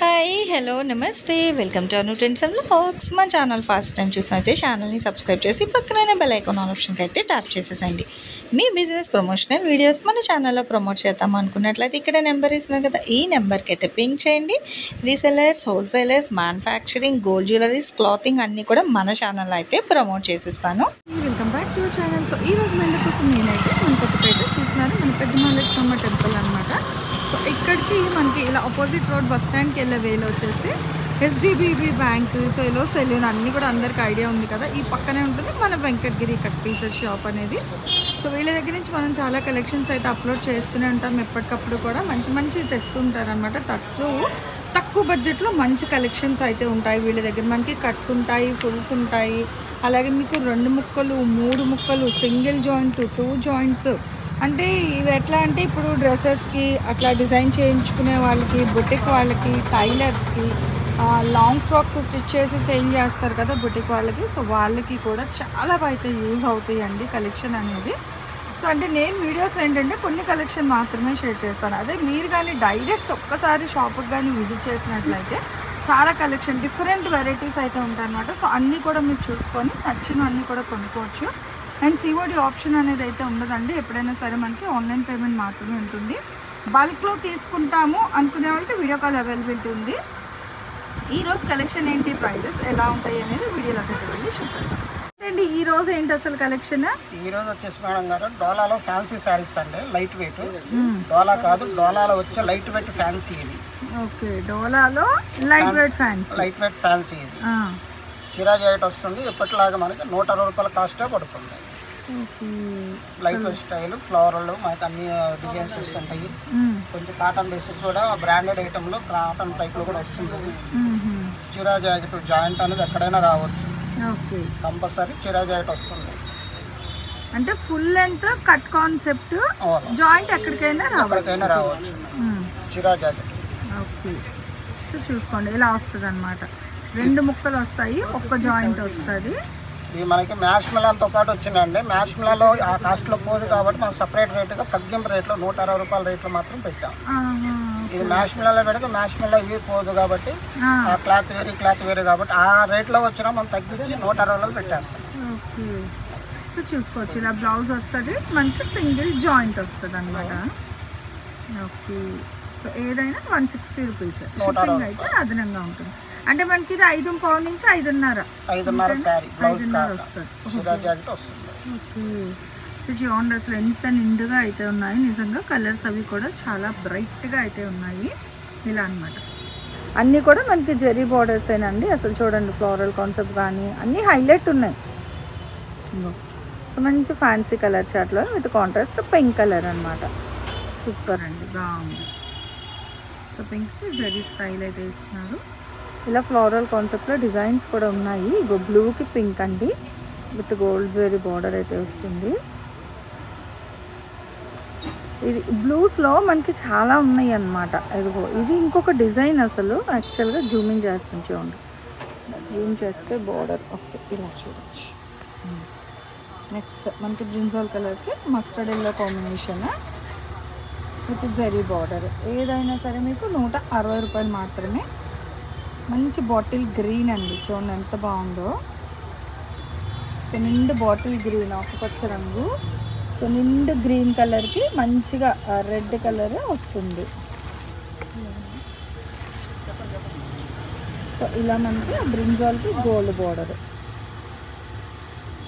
Hi hello నమస్తే welcome to Anu trends and vlogs. మా channel first time చూసినైతే ఛానల్ని subscribe చేసి పక్కనైన బెల్ ఐకాన్ ఆప్షన్కి అయితే ట్యాప్ చేసేసండి. మీ బిజినెస్ ప్రమోషనల్ వీడియోస్ మన ఛానల్లో ప్రమోట్ చేద్దాం అనుకున్నట్లయితే ఇక్కడ నెంబర్ ఇస్తున్నాను కదా, ఈ నెంబర్కి అయితే పింక్ చేయండి. Resellers, wholesalers, manufacturing, gold jewelleries, clothing అన్నీ కూడా మన ఛానల్లో అయితే ప్రమోట్ చేసిస్తాను. Welcome back to channel. So ఈ రోజు మన కోసం నేనైతే మన కొత్తపేట చూస్తున్నారు, మన పెద్ద మల్లెస్వామి టెంపుల్ అనమాట. సో ఇక్కడికి మనకి ఇలా ఆపోజిట్ రోడ్ బస్ స్టాండ్కి వెళ్ళే వేలో వచ్చేసి హెచ్డిబిబి బ్యాంక్, సో ఇలా సెలూన్ అన్నీ కూడా అందరికి ఐడియా ఉంది కదా. ఈ పక్కనే ఉంటుంది మన వెంకటగిరి కట్ పీసెస్ షాప్ అనేది. సో వీళ్ళ దగ్గర నుంచి మనం చాలా కలెక్షన్స్ అయితే అప్లోడ్ చేస్తూనే ఉంటాం. ఎప్పటికప్పుడు కూడా మంచి మంచి తెస్తుంటారనమాట. తక్కువ బడ్జెట్లో మంచి కలెక్షన్స్ అయితే ఉంటాయి వీళ్ళ దగ్గర. మనకి కట్స్ ఉంటాయి, ఫుల్స్ ఉంటాయి, అలాగే మీకు 2 ముక్కలు, 3 ముక్కలు, సింగిల్ జాయింట్, 2 జాయింట్స్. అంటే ఇవి ఎట్లా అంటే ఇప్పుడు డ్రెస్సెస్కి అట్లా డిజైన్ చేయించుకునే వాళ్ళకి, బుటిక్ వాళ్ళకి, టైలర్స్కి, లాంగ్ ఫ్రాక్స్ స్టిచ్ చేసి సేల్ చేస్తారు కదా బుటిక్ వాళ్ళకి. సో వాళ్ళకి కూడా చాలా అయితే యూజ్ అవుతాయి అండి కలెక్షన్ అనేది. సో అంటే నేను వీడియోస్ ఏంటంటే కొన్ని కలెక్షన్ మాత్రమే షేర్ చేస్తాను. అదే మీరు కానీ డైరెక్ట్ ఒక్కసారి షాప్కి కానీ విజిట్ చేసినట్లయితే చాలా కలెక్షన్, డిఫరెంట్ వెరైటీస్ అయితే ఉంటాయి అన్నమాట. సో అన్నీ కూడా మీరు చూసుకొని నచ్చినవన్నీ కూడా కొనుక్కోవచ్చు. అండ్ సిఓడి ఆప్షన్ అనేది అయితే ఉండదండి. ఎప్పుడైనా సరే మనకి ఆన్లైన్ పేమెంట్ మాత్రమే ఉంటుంది. బల్క్లో తీసుకుంటాము అనుకునే వాళ్ళకి వీడియో కాల్ అవైలబిలిటీ ఉంది. ఈరోజు కలెక్షన్ ఏంటి, ప్రైజెస్ ఎలా ఉంటాయి అనేది వీడియోలో అయితే వెళ్ళి చూసాను అండి. ఈ రోజు ఏంటి అసలు కలెక్షన్? ఈ రోజు వచ్చేసి మేడం గారు డోలాలో ఫ్యాన్సీ శారీస్ అండి. లైట్ వెయిట్ డోలా కాదు, డోలాలో వచ్చే లైట్ వెయిట్ ఫ్యాన్సీ ఇది. ఓకే, డోలాలో లైట్ వెయిట్ ఫ్యాన్సీ ఇది. చిరా జాకెట్ వస్తుంది. ఎప్పటిలాగా మనకి 160 రూపాయల కాస్టే పడుతుంది. లైట్ వెయిట్ స్టైల్, ఫ్లవరల్, మనకి అన్ని డిజైన్స్ వస్తుంటాయి. కొంచెం కాటన్ బేసిక్ కూడా బ్రాండెడ్ ఐటెంలో కాటన్ టైప్లో కూడా వస్తుంది. చిరా జాకెట్ జాయింట్ అనేది ఎక్కడైనా రావచ్చు. కంపల్సరీ చిరా జాకెట్ వస్తుంది. అంటే full length cut concept, joint ఎక్కడికైనా రావచ్చు. చిరా జాకెట్. ఓకే, సో చూసుకోండి ఇలా వస్తుంది అనమాట. 2 ముక్కలు వస్తాయి, ఒక్క జాయింట్ వస్తుంది. ఇది మనకి మ్యాష్ మిలాన్తో పాటు వచ్చిందండి. మ్యాష్ మిలాన్లో ఆ కాస్ట్లో పోదు కాబట్టి మనం సపరేట్ రేటుగా తగ్గింపు రేట్లో 160 రూపాయల రేట్లో మాత్రం పెట్టాం. ఇది మ్యాష్ మిలాన్లో పెడితే మ్యాష్ మిలా ఇవి పోదు కాబట్టి ఆ క్లాత్ వేరు కాబట్టి ఆ రేట్లో వచ్చినా మనం తగ్గించి 160 పెట్టేస్తాం. ఓకే, సో చూసుకోవచ్చు ఇలా బ్లౌజ్ వస్తుంది, మనకి సింగిల్ జాయింట్ వస్తుంది అనమాట. ఓకే, సో ఏదైనా 160 రూపీస్. షిప్పింగ్ అయితే అదనంగా ఉంటుంది. అంటే మనకి ఇది 5.5 నుంచి 5.5 సారీ బ్లౌజ్ వస్తుంది. ఓకే, సో చూడండి అసలు ఎంత నిండుగా అయితే ఉన్నాయి. నిజంగా కలర్స్ అవి కూడా చాలా బ్రైట్గా అయితే ఉన్నాయి. ఇలా అనమాట. అన్నీ కూడా మనకి జెరీ బార్డర్స్ ఏనండి. అసలు చూడండి ఫ్లోరల్ కాన్సెప్ట్ కానీ అన్నీ హైలైట్ ఉన్నాయి. సో మంచి ఫ్యాన్సీ కలర్ చాట్లో విత్ కాంట్రాస్ట్ పింక్ కలర్ అనమాట. సూపర్ అండి, బాగుంది. సో పింక్ జెరీ స్టైల్ అయితే ఇస్తున్నారు. ఇలా ఫ్లోరల్ కాన్సెప్ట్లో డిజైన్స్ కూడా ఉన్నాయి. ఇగో బ్లూకి పింక్ అండి, విత్ గోల్డ్ జెరీ బార్డర్ అయితే వస్తుంది. ఇది బ్లూస్లో మనకి చాలా ఉన్నాయి అన్నమాట. ఇదిగో ఇది ఇంకొక డిజైన్. అసలు యాక్చువల్గా జూమింగ్ చేస్తాను చూడండి. జూమ్ చేస్తే బార్డర్ ఓకే ఇలా చూడవచ్చు. నెక్స్ట్ మనకి బ్రింజాల్ కలర్కి mustard yellow combination with zari border. ఏదైనా సరే మీకు 160 రూపాయలు మాత్రమే. మంచి బాటిల్ గ్రీన్ అండి, చూడండి ఎంత బాగుందో. సో నిండు బాటిల్ గ్రీన్, ఆకుపచ్చ రంగు. సో నిండు గ్రీన్ కలర్కి మంచిగా రెడ్ కలర్ వస్తుంది. సో ఇలా మనకి బ్రింజాల్కి గోల్డ్ బార్డర్.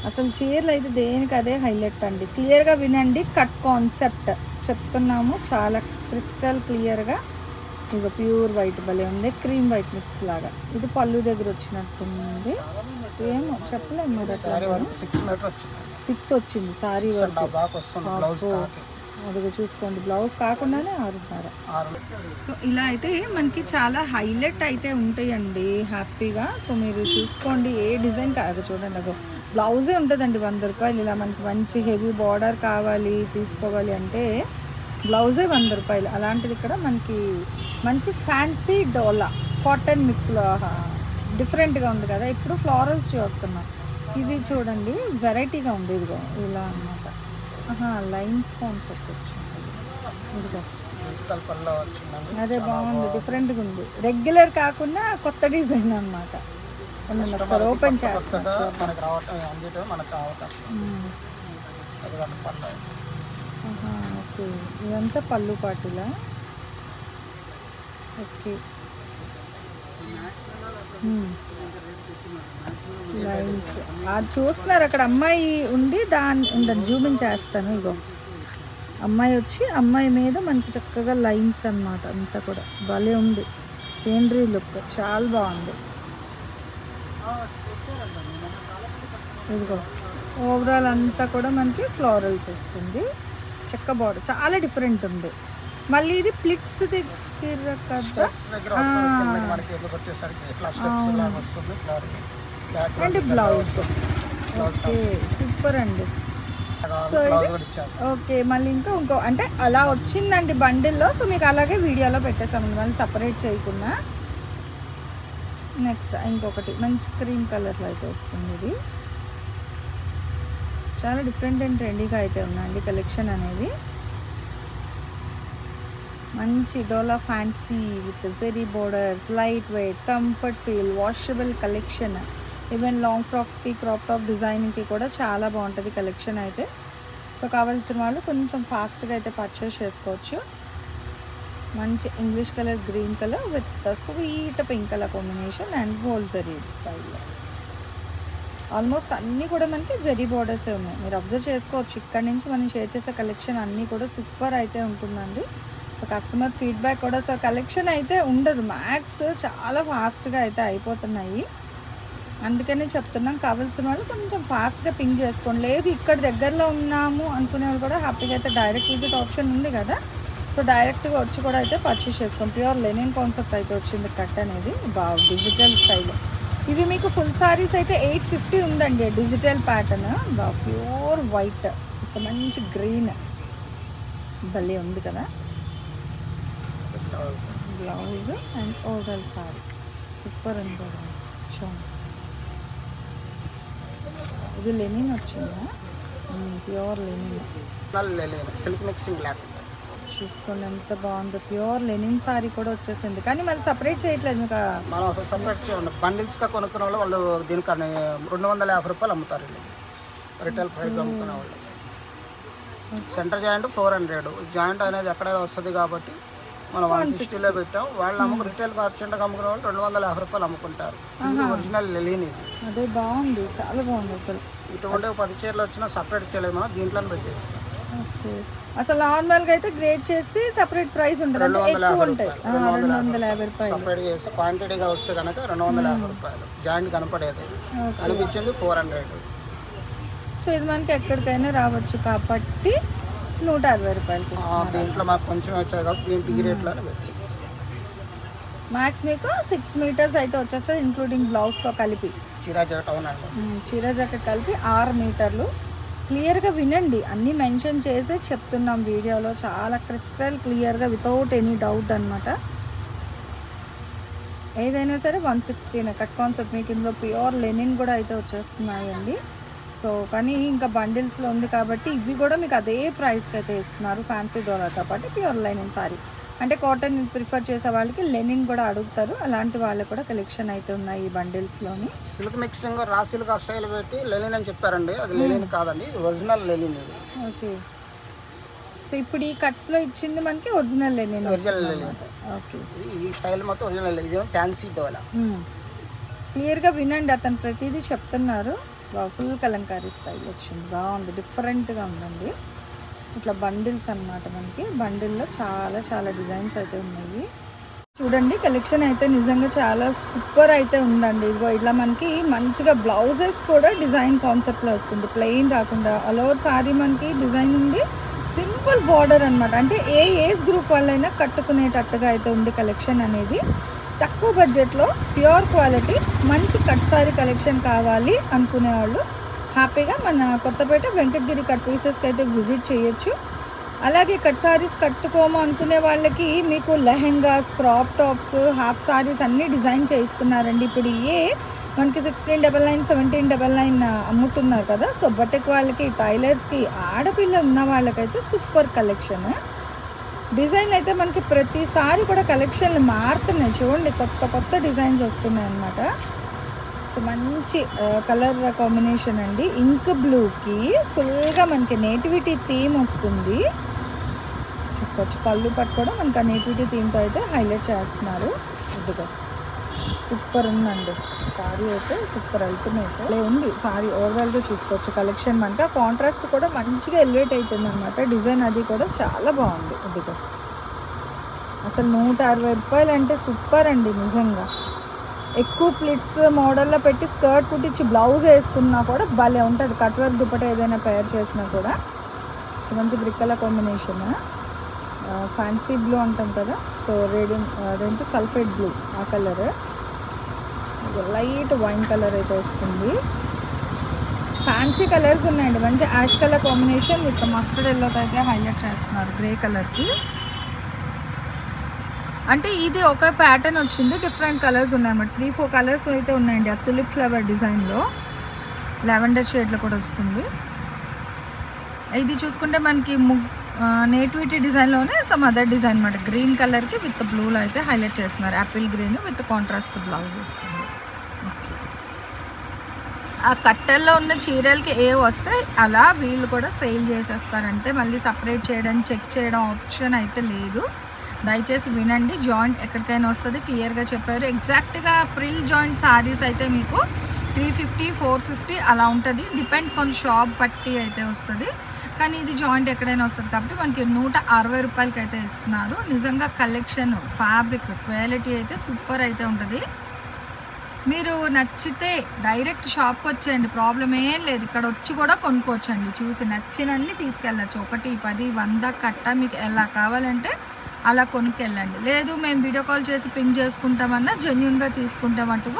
అసలు చీరలు అయితే దేనికి అదే హైలైట్ అండి. క్లియర్గా వినండి, కట్ కాన్సెప్ట్ చెప్తున్నాము చాలా క్రిస్టల్ క్లియర్గా. ఇక ప్యూర్ వైట్ భలే ఉంది, క్రీమ్ వైట్ మిక్స్ లాగా. ఇది పళ్ళు దగ్గర వచ్చినట్టుంది, ఏమో చెప్పలేము. 6 వచ్చింది సారీ వరకు. అదిగో చూసుకోండి, బ్లౌజ్ కాకుండానే 6.5. సో ఇలా అయితే మనకి చాలా హైలైట్ అయితే ఉంటాయండి హ్యాపీగా. సో మీరు చూసుకోండి ఏ డిజైన్ కాదు. చూడండి అదో బ్లౌజే ఉంటుందండి 100 రూపాయలు. ఇలా మనకి మంచి హెవీ బార్డర్ కావాలి తీసుకోవాలి అంటే బ్లౌజే 100 రూపాయలు. అలాంటిది ఇక్కడ మనకి మంచి ఫ్యాన్సీ డోలా కాటన్ మిక్స్లో డిఫరెంట్గా ఉంది కదా. ఇప్పుడు ఫ్లోరల్స్ చూస్తున్నాం. ఇది చూడండి వెరైటీగా ఉంది. ఇదిగో ఇలా అన్నమాట. లైన్స్ కాన్సెప్ట్ వచ్చింది. ఇదిగో డిజిటల్ పళ్ళు వచ్చిందండి. అదే బాగుంది, డిఫరెంట్గా ఉంది, రెగ్యులర్ కాకుండా కొత్త డిజైన్ అనమాట. ఒకసారి ఓపెన్ చేస్తా, మనకి రావటం అందుకే మనకు అవకాశం. అది కాబట్టి పళ్ళు. ఓకే, ఇదంతా పళ్ళు పాటులా. ఓకే, లైన్స్ అది చూస్తున్నారు అక్కడ అమ్మాయి ఉండి దాన్ని ఉండదు జూమింగ్ చేస్తాను. ఇగో అమ్మాయి వచ్చి అమ్మాయి మీద మనకి చక్కగా లైన్స్ అన్నమాట. అంతా కూడా భలే ఉంది, సీనరీ లుక్ చాలా బాగుంది. ఇదిగో ఓవరాల్ అంతా కూడా మనకి ఫ్లోరల్స్ వస్తుంది, చక్క బార్డర్ చాలా డిఫరెంట్ ఉంది. మళ్ళీ ఇది ప్లిట్స్ దగ్గర కదా అండ్ బ్లౌజ్. ఓకే సూపర్ అండి. సో ఓకే, మళ్ళీ ఇంకో అంటే అలా వచ్చిందండి బండిల్లో. సో మీకు అలాగే వీడియోలో పెట్టేసామండి, మళ్ళీ సపరేట్ చేయకుండా. నెక్స్ట్ ఇంకొకటి మంచి క్రీమ్ కలర్లో అయితే వస్తుంది. ఇది చాలా డిఫరెంట్ అండ్ ట్రెండీగా అయితే ఉందండి కలెక్షన్ అనేది. మంచి డోలా fancy with zari borders, light weight, comfort feel, washable collection. Even long ఫ్రాక్స్కి, క్రాప్ టాప్ డిజైన్కి కూడా చాలా బాగుంటుంది కలెక్షన్ అయితే. సో కావాల్సిన వాళ్ళు కొంచెం ఫాస్ట్గా అయితే పర్చేస్ చేసుకోవచ్చు. మంచి English colour, green colour with sweet pink colour combination and gold zari స్టైల్లో. ఆల్మోస్ట్ అన్నీ కూడా మనకి జరీ బోర్డర్సే ఉన్నాయి, మీరు అబ్జర్వ్ చేసుకోవచ్చు. ఇక్కడ నుంచి మనం షేర్ చేసే కలెక్షన్ అన్నీ కూడా సూపర్ అయితే ఉంటుందండి. సో కస్టమర్ ఫీడ్బ్యాక్ కూడా, సో కలెక్షన్ అయితే ఉండదు, మ్యాక్స్ చాలా ఫాస్ట్గా అయితే అయిపోతున్నాయి. అందుకనే చెప్తున్నాం, కావాల్సిన వాళ్ళు కొంచెం ఫాస్ట్గా పింక్ చేసుకోండి. లేదు ఇక్కడ దగ్గరలో ఉన్నాము అనుకునే వాళ్ళు కూడా హ్యాపీగా అయితే డైరెక్ట్ విజిట్ ఆప్షన్ ఉంది కదా, సో డైరెక్ట్గా వచ్చి కూడా అయితే పర్చేస్ చేసుకోండి. ప్యూర్ లెనిన్ కాన్సెప్ట్ అయితే వచ్చింది కట్ అనేది, బాగా డిజిటల్ స్టైల్. ఇవి మీకు ఫుల్ సారీస్ అయితే 850 ఉందండి, డిజిటల్ ప్యాటర్న్, బాగా ప్యూర్ వైట్, ఒక మంచి గ్రీన్, భలే ఉంది కదా. Blouse and overall saree super ఉంది కదా. చూడండి ఇది లెనిన్ వచ్చిందా, pure linen, silk mixing black. చూసుకోండి ఎంత బాగుందో, ప్యూర్ లెనిన్ సారీ కూడా వచ్చేసింది. కానీ మళ్ళీ సపరేట్ చేయట్లేదు మీకు, మనం అసలు సపరేట్ చేయండి. బండిల్స్గా కొనుక్కునే వాళ్ళు దీనికన్నా 250 రూపాయలు అమ్ముతారు రిటైల్ ప్రైస్ అమ్ముకునే వాళ్ళు. సెంటర్ జాయింట్ 400, జాయింట్ అనేది ఎక్కడైనా వస్తుంది కాబట్టి మనం 160లో పెట్టాం. వాళ్ళు రిటైల్ మర్చెంట్గా అమ్ముకునే వాళ్ళు 250 రూపాయలు అమ్ముకుంటారు. ఒరిజినల్ లెనిన్ ఇది. అదే బాగుంది, చాలా బాగుంది అసలు. ఇటువంటి 10 చీరలు వచ్చినా సపరేట్ చేయలేదు, మనం దీంట్లోనే పెట్టేస్తాం. ఓకే, అసలు నార్మల్గా అయితే గ్రేడ్ చేసి సపరేట్ ప్రైస్ ఉంటుంది, 250 రూపాయలు. 250 రూపాయలు సపరేట్ చేస్తే క్వాంటిటీగా వస్తే కనుక 250 రూపాయలు. జాయింట్ కనపడేది అనిపించింది 400. సో ఇది మనకి ఎక్కడికైనా రావచ్చు కాబట్టి 160 రూపాయలకి. దీంట్లో మాకు కొంచెం వచ్చాయి కాబట్టి దీంట్లో ఈ రేట్లోనే పెట్టేస్తాం. మ్యాక్స్ మీకు 6 మీటర్స్ అయితే వచ్చేస్తుంది, ఇంక్లూడింగ్ బ్లౌజ్తో కలిపి. చీరా జాకెట్, అవునండి, చీరా జాకెట్ కలిపి 6 మీటర్లు. క్లియర్గా వినండి, అన్నీ మెన్షన్ చేసే చెప్తున్నాం వీడియోలో, చాలా క్రిస్టల్ క్లియర్గా వితౌట్ ఎనీ డౌట్ అనమాట. ఏదైనా సరే 160 కట్ కాన్సెప్ట్. మీకు ఇందులో ప్యూర్ లెనిన్ కూడా అయితే వచ్చేస్తున్నాయండి. సో కానీ ఇంకా బండిల్స్లో ఉంది కాబట్టి ఇవి కూడా మీకు అదే ప్రైస్కి అయితే ఇస్తున్నారు, ఫ్యాన్సీ డోలాతో పాటు ప్యూర్ లెనిన్ సారీ. అంటే కాటన్ ప్రిఫర్ చేసే వాళ్ళకి లెనిన్ కూడా అడుగుతారు, అలాంటి వాళ్ళకి కూడా కలెక్షన్ అయితే ఉన్నాయి ఈ బండిల్స్లోని. Silk mixing raw silk style పెట్టి లెనిన్ అని చెప్పారండి, అది లెనిన్ కాదండి, ఇది ఒరిజినల్ లెనిన్ ఇది. ఓకే, సో ఇప్పుడు ఈ కట్స్లో ఇచ్చింది మనకి ఒరిజినల్ లెనిన్. ఓకే, ఈ స్టైల్ మొత్తం ఒరిజినల్, ఇది ఫ్యాన్సీ డోలా. క్లియర్గా వినండి, అతను ప్రతిదీ చెప్తున్నారు. ఫుల్ కలంకారీ స్టైల్ వచ్చింది, బాగుంది, డిఫరెంట్గా ఉందండి. ఇట్లా బండిల్స్ అన్నమాట, మనకి బండిల్లో చాలా చాలా డిజైన్స్ అయితే ఉన్నాయి. చూడండి కలెక్షన్ అయితే నిజంగా చాలా సూపర్ అయితే ఉందండి. ఇదిగో ఇట్లా మనకి మంచిగా బ్లౌజెస్ కూడా డిజైన్ కాన్సెప్ట్లో వస్తుంది, ప్లెయిన్ కాకుండా. ఆల్ ఓవర్ సారీ మనకి డిజైన్ ఉంది, సింపుల్ బార్డర్ అనమాట. అంటే ఏ ఏజ్ గ్రూప్ వాళ్ళైనా కట్టుకునేటట్టుగా అయితే ఉంది కలెక్షన్ అనేది. తక్కువ బడ్జెట్లో ప్యూర్ క్వాలిటీ మంచి కట్ సారీ కలెక్షన్ కావాలి అనుకునే వాళ్ళు హ్యాపీగా మన కొత్తపేట వెంకటగిరి కట్ పీసెస్కి అయితే విజిట్ చేయొచ్చు. అలాగే కట్ సారీస్ కట్టుకోము అనుకునే వాళ్ళకి మీకు lehengas, crop tops, half saris అన్నీ డిజైన్ చేయిస్తున్నారండి. ఇప్పుడు మనకి 1699, 1799 అమ్ముతున్నారు కదా. సో బట్టెక్ వాళ్ళకి, టైలర్స్కి, ఆడపిల్ల ఉన్న వాళ్ళకైతే సూపర్ కలెక్షన్. డిజైన్ అయితే మనకి ప్రతిసారి కూడా కలెక్షన్లు మారుతున్నాయి చూడండి, కొత్త కొత్త డిజైన్స్ వస్తున్నాయి అన్నమాట. సో మంచి కలర్ కాంబినేషన్ అండి. ఇంక్ బ్లూకి ఫుల్గా మనకి నేటివిటీ థీమ్ వస్తుంది. చూసుకోవచ్చు పళ్ళు పట్టు కూడా మనకి ఆ నేటివిటీ థీమ్తో అయితే హైలైట్ చేస్తున్నారు. ఇదిగో సూపర్ ఉందండి సారీ అయితే, సూపర్ అల్టిమేట్ ఉంది సారీ. ఓవరాల్గా చూసుకోవచ్చు కలెక్షన్ మనకి కాంట్రాస్ట్ కూడా మంచిగా ఎలివేట్ అవుతుంది అనమాట. డిజైన్ అది కూడా చాలా బాగుంది. ఇదిగో అసలు 160 రూపాయలు అంటే సూపర్ అండి నిజంగా. ఎక్కువ ప్లిట్స్ మోడల్లో పెట్టి స్కర్ట్ కుట్టించి బ్లౌజ్ వేసుకున్నా కూడా భలే ఉంటుంది. కట్ వర్క్ దుపట్ట ఏదైనా పేర్ చేసినా కూడా. సో మంచి brick colour combination, fancy blue అంటాం కదా, సో అదేంటి సల్ఫేట్ బ్లూ ఆ కలర్, లైట్ వైన్ కలర్ అయితే వస్తుంది. ఫ్యాన్సీ కలర్స్ ఉన్నాయండి, మంచి ash colour combination with mustard ఎల్లోతో అయితే హైలైట్ చేస్తున్నారు గ్రే కలర్కి. అంటే ఇది ఒక ప్యాటర్న్ వచ్చింది, డిఫరెంట్ కలర్స్ ఉన్నాయన్నమాట. 3-4 కలర్స్ అయితే ఉన్నాయండి. ఆ తులిప్ ఫ్లవర్ డిజైన్లో లావెండర్ షేడ్లో కూడా వస్తుంది. ఇది చూసుకుంటే మనకి నేటివిటీ డిజైన్లోనే సమ్ అదర్ డిజైన్ అనమాట. గ్రీన్ కలర్కి విత్ బ్లూలో అయితే హైలైట్ చేస్తున్నారు. Apple green with contrast blouse వస్తుంది. ఓకే, ఆ కట్టెల్లో ఉన్న చీరలకి ఏ వస్తే అలా వీళ్ళు కూడా సేల్ చేసేస్తారంటే మళ్ళీ సపరేట్ చేయడం చెక్ చేయడం ఆప్షన్ అయితే లేదు. దయచేసి వినండి. జాయింట్ ఎక్కడికైనా వస్తుంది, క్లియర్గా చెప్పారు. ఎగ్జాక్ట్గా ప్రిల్ జాయింట్ శారీస్ అయితే మీకు 350, 450 అలా ఉంటుంది. డిపెండ్స్ ఆన్ షాప్ బట్టి అయితే వస్తుంది. కానీ ఇది జాయింట్ ఎక్కడైనా వస్తుంది కాబట్టి మనకి 160 రూపాయలకి అయితే ఇస్తున్నారు. నిజంగా కలెక్షన్, ఫ్యాబ్రిక్ క్వాలిటీ అయితే సూపర్ అయితే ఉంటుంది. మీరు నచ్చితే డైరెక్ట్ షాప్కి వచ్చేయండి, ప్రాబ్లం ఏం లేదు. ఇక్కడ వచ్చి కూడా కొనుక్కోవచ్చండి. చూసి నచ్చినన్ని తీసుకెళ్ళచ్చు. 1, 10, 100 కట్ట మీకు ఎలా కావాలంటే అలా కొనుక్కెళ్ళండి. లేదు మేము వీడియో కాల్ చేసి పింక్ చేసుకుంటామన్నా జెన్యున్గా తీసుకుంటామంటూ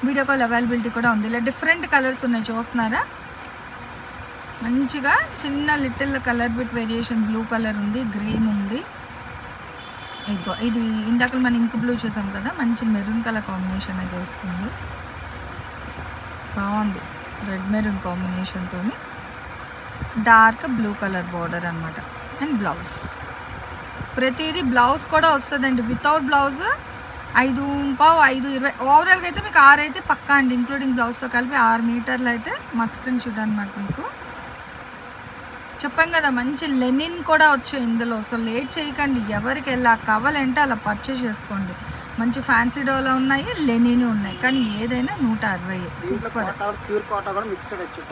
వీడియో కాల్ అవైలబిలిటీ కూడా ఉంది. ఇలా డిఫరెంట్ కలర్స్ ఉన్నాయి చూస్తున్నారా. మంచిగా చిన్న little colour bit variation, blue colour ఉంది, గ్రీన్ ఉంది. ఇగో ఇది ఇందాక మనం ఇంక్ బ్లూ చూసాం కదా, మంచి మెరూన్ కలర్ కాంబినేషన్ అయితే వస్తుంది. బాగుంది, రెడ్ మెరూన్ కాంబినేషన్తో డార్క్ బ్లూ కలర్ బార్డర్ అనమాట. అండ్ బ్లౌజ్ ప్రతిదీ బ్లౌజ్ కూడా వస్తుందండి. వితౌట్ బ్లౌజ్ 5.5-20 ఓవరాల్గా అయితే మీకు 6 అయితే పక్కా అండి. ఇంక్లూడింగ్ బ్లౌజ్తో కలిపి 6 మీటర్లు అయితే మస్ట్ అండ్ షుడ్ అనమాట. మీకు చెప్పాం కదా మంచి లెనిన్ కూడా వచ్చాయి ఇందులో. సో లేట్ చేయకండి, ఎవరికి ఎలా కావాలంటే అలా పర్చేస్ చేసుకోండి. మంచి ఫ్యాన్సీ డోలో ఉన్నాయి, లెనిన్ ఉన్నాయి, కానీ ఏదైనా 160. సూపర్.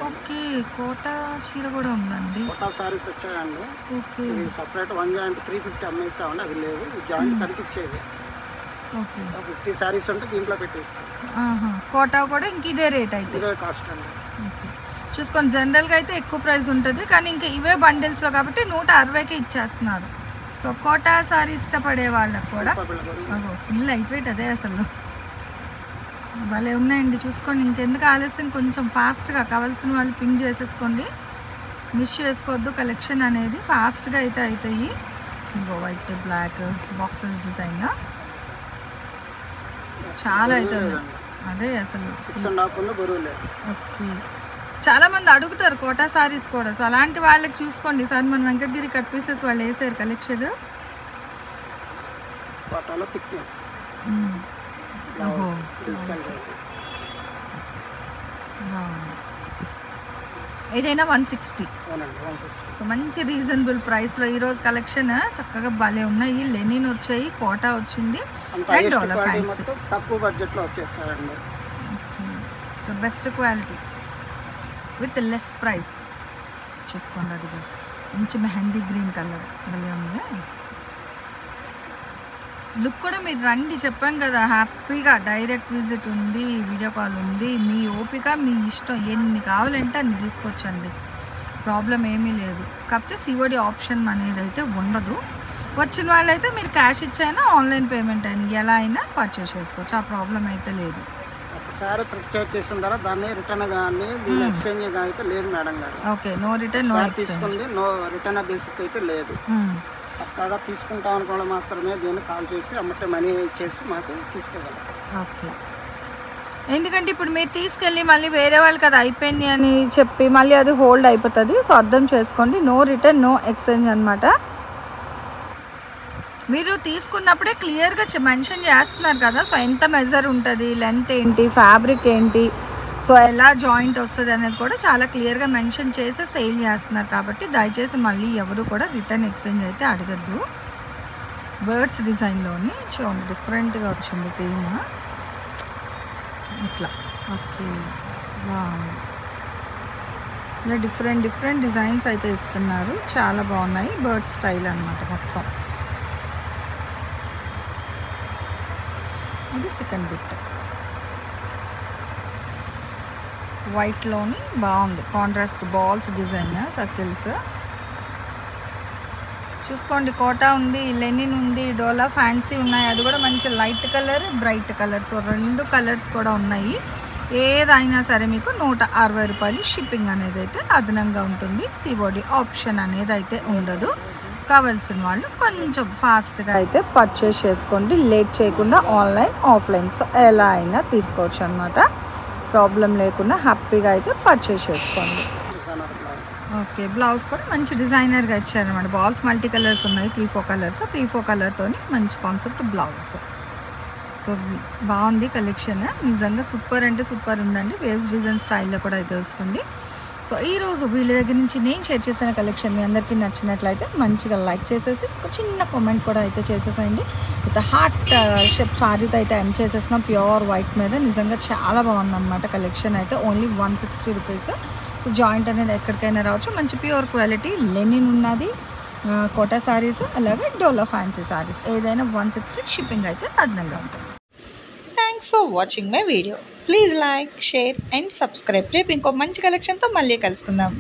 ఓకే, కోటా చీర కూడా ఉందండి. కోటా సారీస్ వచ్చాయండి. ఓకే, సపరేట్ 1 జాయింట్ 350 అమ్మేస్తామండి, అవి లేవు. జాయింట్ కనిపించేవి. ఓకే, 50 సారీస్ ఉంటే దీంట్లో పెట్టేసి. కోటా కూడా ఇంక ఇదే రేట్ అయితే, ఇదే కాస్ట్ అండి. ఓకే చూసుకోండి. జనరల్గా అయితే ఎక్కువ ప్రైస్ ఉంటుంది, కానీ ఇంకా ఇవే బండిల్స్లో కాబట్టి 160కి ఇచ్చేస్తున్నారు. సో కోటా సారీ ఇష్టపడే వాళ్ళకి కూడా ఫుల్ లైట్ వెయిట్ అదే అసలు భలే ఉన్నాయండి. చూసుకోండి, ఇంకెందుకు ఆలస్యం, కొంచెం ఫాస్ట్గా కావాల్సిన వాళ్ళు పింక్ చేసేసుకోండి, మిస్ చేసుకోవద్దు. కలెక్షన్ అనేది ఫాస్ట్గా అయితే అవుతాయి. ఇంకో వైట్ బ్లాక్ బాక్సెస్ డిజైన్ చాలా అయితే ఉన్నాయి. అదే అసలు 6.5 ఉంది, బరువు లేదు. ఓకే, చాలామంది అడుగుతారు కోటా సారీస్ కూడా. సో అలాంటి వాళ్ళకి చూసుకోండి. సార్ మన వెంకటగిరి కట్ పీసెస్ వాళ్ళు వేసారు కలెక్షన్. కోటాలో థిక్నెస్, ఏదైనా 160. సో మంచి రీజనబుల్ ప్రైస్లో ఈరోజు కలెక్షన్ చక్కగా భలే ఉన్నాయి. లెనిన్ వచ్చాయి, కోటా వచ్చింది, ఫ్యాన్సీ తక్కువ బడ్జెట్లో వచ్చేస్తారండి. So best quality with less price. చూసుకోండి, అది కూడా మంచి మెహందీ గ్రీన్ కలర్ భలే ఉంది. లుక్ కూడా మీరు రండి, చెప్పాం కదా హ్యాపీగా డైరెక్ట్ విజిట్ ఉంది, వీడియో కాల్ ఉంది. మీ ఓపిక మీ ఇష్టం, ఎన్ని కావాలంటే అన్ని తీసుకొచ్చండి, ప్రాబ్లం ఏమీ లేదు. కాకపోతే సిఓడి ఆప్షన్ అనేది అయితే ఉండదు. వచ్చిన వాళ్ళైతే మీరు క్యాష్ ఇచ్చైనా ఆన్లైన్ పేమెంట్ అయినా ఎలా అయినా పర్చేస్ చేసుకోవచ్చు, ఆ ప్రాబ్లం అయితే లేదు. ఒకసారి పర్చేస్ చేసిన తర్వాత దాన్ని రిటర్న్ కానీ ఎక్స్చేంజ్ కానీ అయితే లేదు మేడం గారు. ఓకే, నో రిటర్న్ నో తీసుకుంది, నో రిటర్న్ బేసిక్ అయితే లేదు. పక్కాగా తీసుకుంటాం అనుకోవడం మాత్రమే దీన్ని కాల్ చేసి అమ్మటే మనీ ఇచ్చేసి మాకు తీసుకెళ్ళాలి. ఓకే, ఎందుకంటే ఇప్పుడు మీరు తీసుకెళ్ళి మళ్ళీ వేరే వాళ్ళకి అది అయిపోయింది అని చెప్పి మళ్ళీ అది హోల్డ్ అయిపోతుంది. సో అర్థం చేసుకోండి, నో రిటర్న్ నో ఎక్స్చేంజ్ అనమాట. మీరు తీసుకున్నప్పుడే క్లియర్గా మెన్షన్ చేస్తున్నారు కదా, సో ఎంత మెజర్ ఉంటుంది, లెంత్ ఏంటి, ఫ్యాబ్రిక్ ఏంటి, సో ఎలా జాయింట్ వస్తుంది అనేది కూడా చాలా క్లియర్గా మెన్షన్ చేసి సేల్ చేస్తున్నారు. కాబట్టి దయచేసి మళ్ళీ ఎవరు కూడా రిటర్న్ ఎక్స్చేంజ్ అయితే అడగద్దు. బర్డ్స్ డిజైన్లోని చూడండి డిఫరెంట్గా వచ్చింది థీమ్ ఇట్లా. ఓకే, బాగుంది. ఇలా డిఫరెంట్ డిజైన్స్ అయితే ఇస్తున్నారు, చాలా బాగున్నాయి. బర్డ్ స్టైల్ అన్నమాట మొత్తం. ఇది సెకండ్ బిట్ వైట్లోని బాగుంది, కాంట్రాస్ట్ బాల్స్ డిజైన్, సర్కిల్స్ చూసుకోండి. కోటా ఉంది, లెనిన్ ఉంది, డోలా ఫ్యాన్సీ ఉన్నాయి. అది కూడా మంచి light colour, bright colour, so 2 colours కూడా ఉన్నాయి. ఏదైనా సరే మీకు 160 రూపాయలు షిప్పింగ్ అనేది అయితే అదనంగా ఉంటుంది. సీబోడీ ఆప్షన్ అనేది అయితే ఉండదు. కావాల్సిన వాళ్ళు కొంచెం ఫాస్ట్గా అయితే పర్చేస్ చేసుకోండి, లేట్ చేయకుండా. ఆన్లైన్ ఆఫ్లైన్ సో ఎలా అయినా తీసుకోవచ్చు అనమాట, ప్రాబ్లం లేకుండా హ్యాపీగా అయితే పర్చేస్ చేసుకోండి. ఓకే, బ్లౌజ్ కూడా మంచి డిజైనర్గా ఇచ్చారనమాట. బాల్స్ మల్టీ కలర్స్ ఉన్నాయి, 3-4 కలర్స్, 3-4 కలర్తోని మంచి కాన్సెప్ట్ బ్లౌజ్. సో బాగుంది కలెక్షన్, నిజంగా సూపర్ అంటే సూపర్ ఉందండి. వేవ్స్ డిజైన్ స్టైల్లో కూడా అయితే వస్తుంది. సో ఈరోజు వీళ్ళ దగ్గర నుంచి నేను షేర్ చేసిన కలెక్షన్ మీ అందరికీ నచ్చినట్లయితే మంచిగా లైక్ చేసేసి ఒక చిన్న కామెంట్ కూడా అయితే చేసేసేయండి. విత్ హార్ట్ షేప్ సారీతో అయితే ఎండ్ చేసేసిన ప్యూర్ వైట్ మీద. నిజంగా చాలా బాగుందన్నమాట కలెక్షన్ అయితే. Only 160 rupees. సో జాయింట్ అనేది ఎక్కడికైనా రావచ్చు. మంచి ప్యూర్ క్వాలిటీ లెనిన్ ఉన్నది, కోటా సారీస్, అలాగే డోలా ఫ్యాన్సీ సారీస్, ఏదైనా 160 షిప్పింగ్ అయితే అదనంగా ఉంటుంది. Thanks for watching my video. Please like, share and subscribe. రేపు ఇంకో మంచి కలెక్షన్తో మళ్ళీ కలుసుకుందాం.